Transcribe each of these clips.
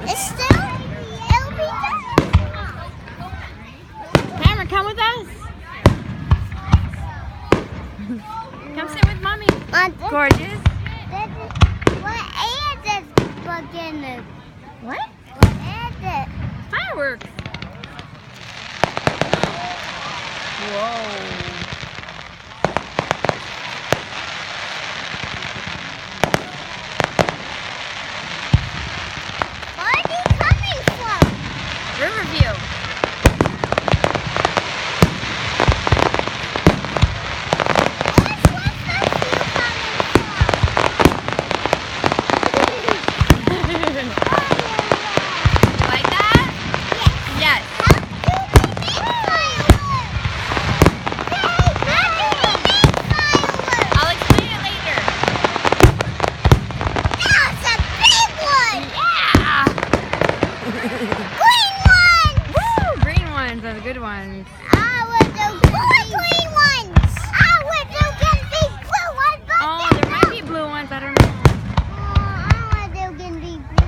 It's still, it'll be done. Cameron, come with us. Come sit with mommy. Gorgeous. What is this beginning? What? What is it? Fireworks. Whoa. Where are they coming from? Riverview. Like that? Yes. I'll explain it later. That's a big one! Yeah. Green ones! Woo! Green ones are the good ones. I want those green ones! I want those these blue ones! But Oh, there might be blue ones. I don't know. I want those these blue.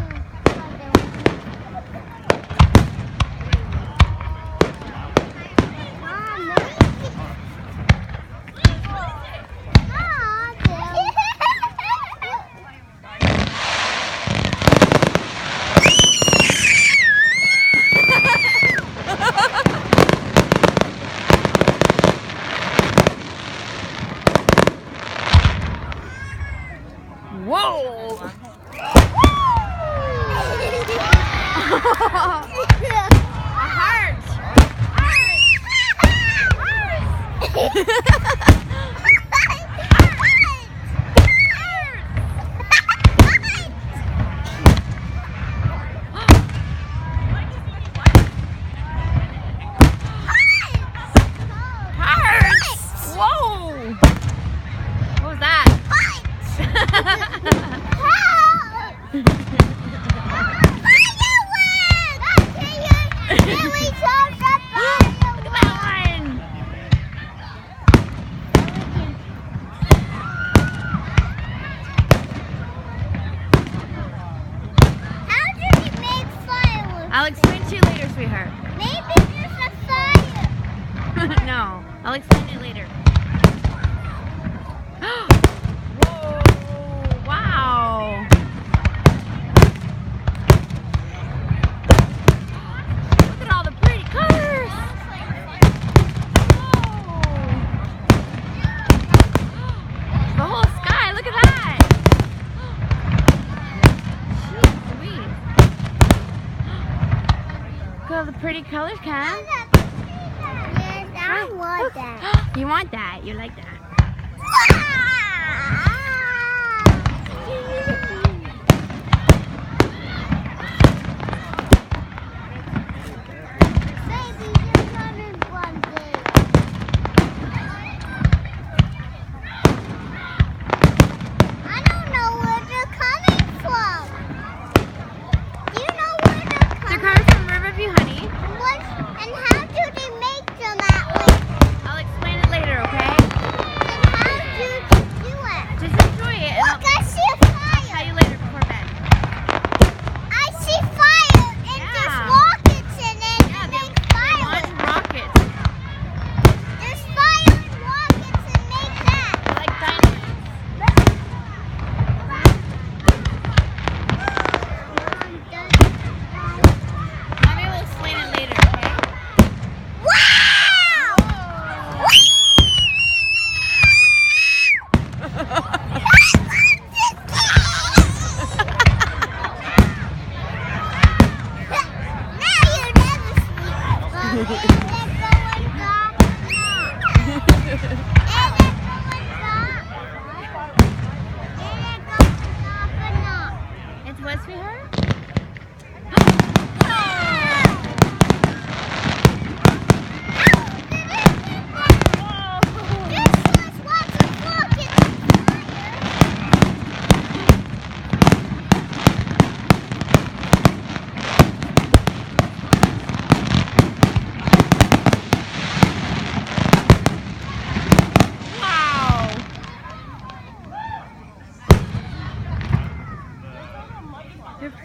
Whoa! A heart! Hearts! Whoa! What was that? I'll explain to you later, sweetheart. Maybe there's a fire. No, I'll explain it later. Whoa! Wow! Look at all the pretty colors! Whoa! The whole sky, look at that! Jeez Louise. Look at all the pretty colors, Cam. Yes, I want that. You want that? You like that? Baby, you're coming from there. I don't know where they're coming from. Do you know where they're They're coming coming from Riverview, honey. from? And how do they make them that way? I'll explain it later, okay?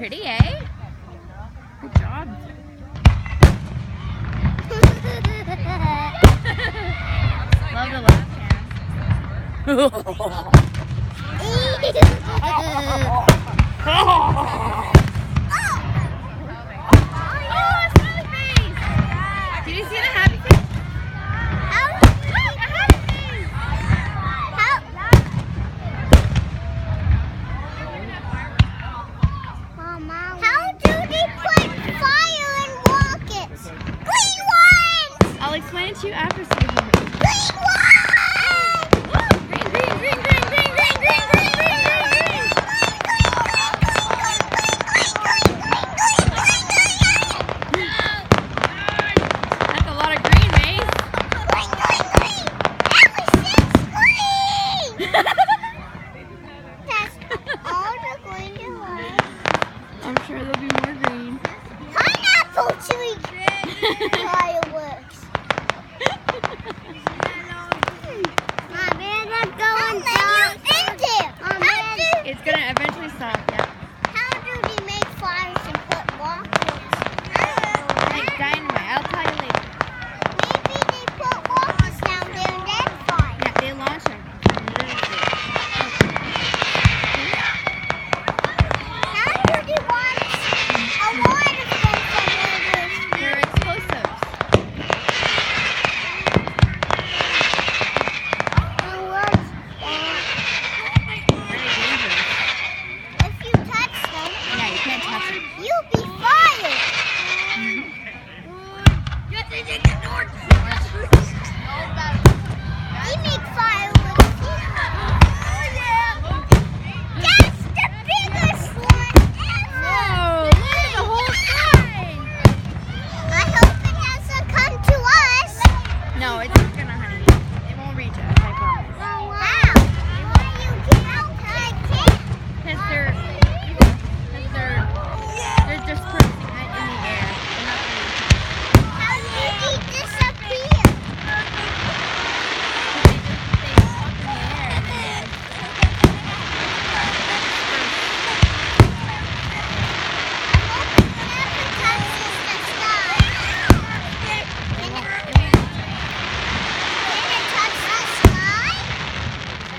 Pretty, eh? Good job. Love the left hand. Oh, smiley face! Did you see the happy face? How do they put fire in rockets? Green ones! I'll explain it to you after seeing it. Green ones! Green, green, green, green, green, green, green, green, green, green, That's a lot of green, Mace. That's all the green you want. I'm sure there'll be more green. Pineapple tree fireworks. Mom, where's that going down? It's gonna eventually stop, yeah. How do they make fires and put rockets? Like dynamite, I'll tell you later. Maybe they put rockets down there and then fire. Yeah, they launch them. How do they want a water from somewhere? They're explosives. Very dangerous. If you touch them, Yeah, you can't touch them. you'll be fired. They make fireworks. That's the biggest one ever. Whoa, look at the whole sign. I hope it doesn't come to us. No, it's not gonna, honey. It won't reach us, I promise. How? Why you can't? Because they're dispersing it in the air. They're not really How did they disappear? They walk in the air and then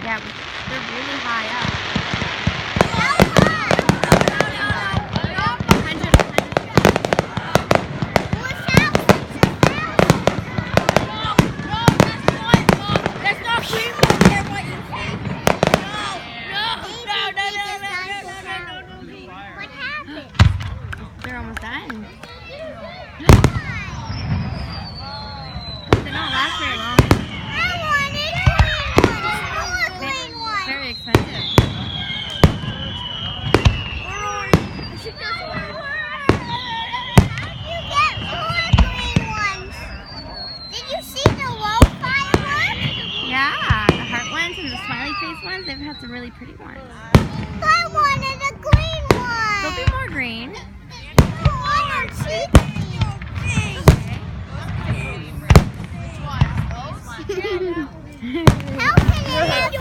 yeah, but they're really high up. What happened? They're almost done. They don't last very long. I wanted green ones. Very expensive. You get more green ones. Did you see the low fireworks? Yeah, the heart ones and the smiley face ones, they've had some really pretty ones. I wanted a green one. There'll be more green. I want to see How can it have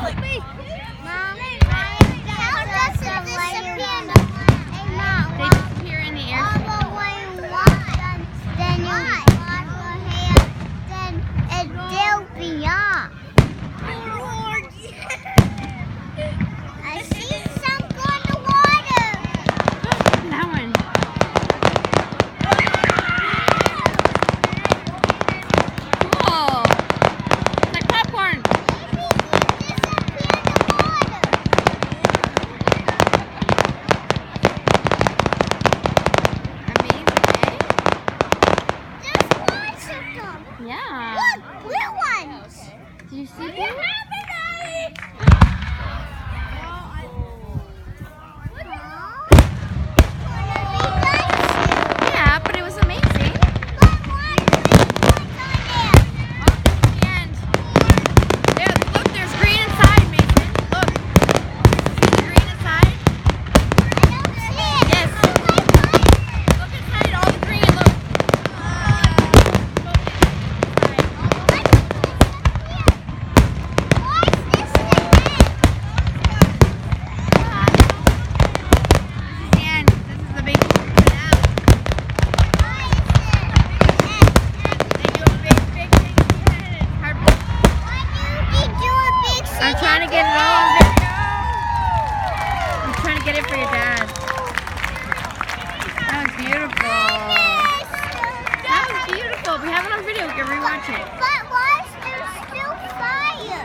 Mom, how does it disappear? Hey, Mom, They disappear in the air. all the way one, then you wash your hair, then they'll be off. I see some go in the water. That one. Cool. It's like popcorn. Maybe they disappear in the water. Amazing, eh? There's lots of them. Yeah. Look, blue ones. Did you see them? Yeah, but it was amazing. And there, look, there's green inside, Mason. Look. Green inside. Yes. Look inside, all the green, look. trying to get it all on video. I'm trying to get it for your dad. That was beautiful. That was beautiful. We have it on video. We can rewatch it. But why is there still fire?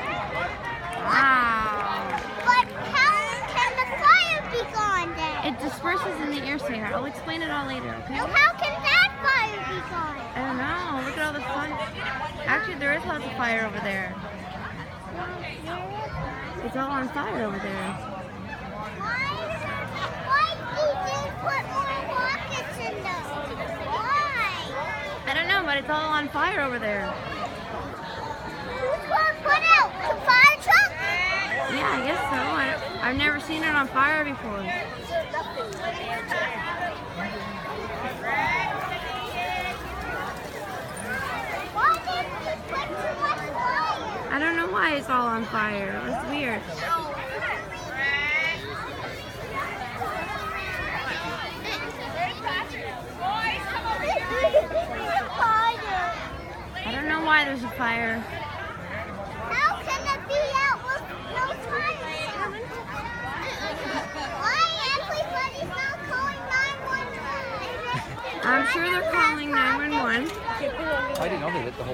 Wow. But how can the fire be gone then? It disperses in the air, sweetheart. I'll explain it all later, okay? So how can that fire be gone? I don't know. Look at all the fun. Actually, there is lots of fire over there. It's all on fire over there. Why did you put more rockets in those? Why? I don't know, but it's all on fire over there. Who's going to put out? The fire truck? Yeah, I guess so. I've never seen it on fire before. Why did you put too much fire? I don't know why it's all on fire. It's weird. I don't know why there's a fire. How can it be out with no fire? Why everybody's not calling 911? I'm sure they're calling 911. I didn't know they lit the whole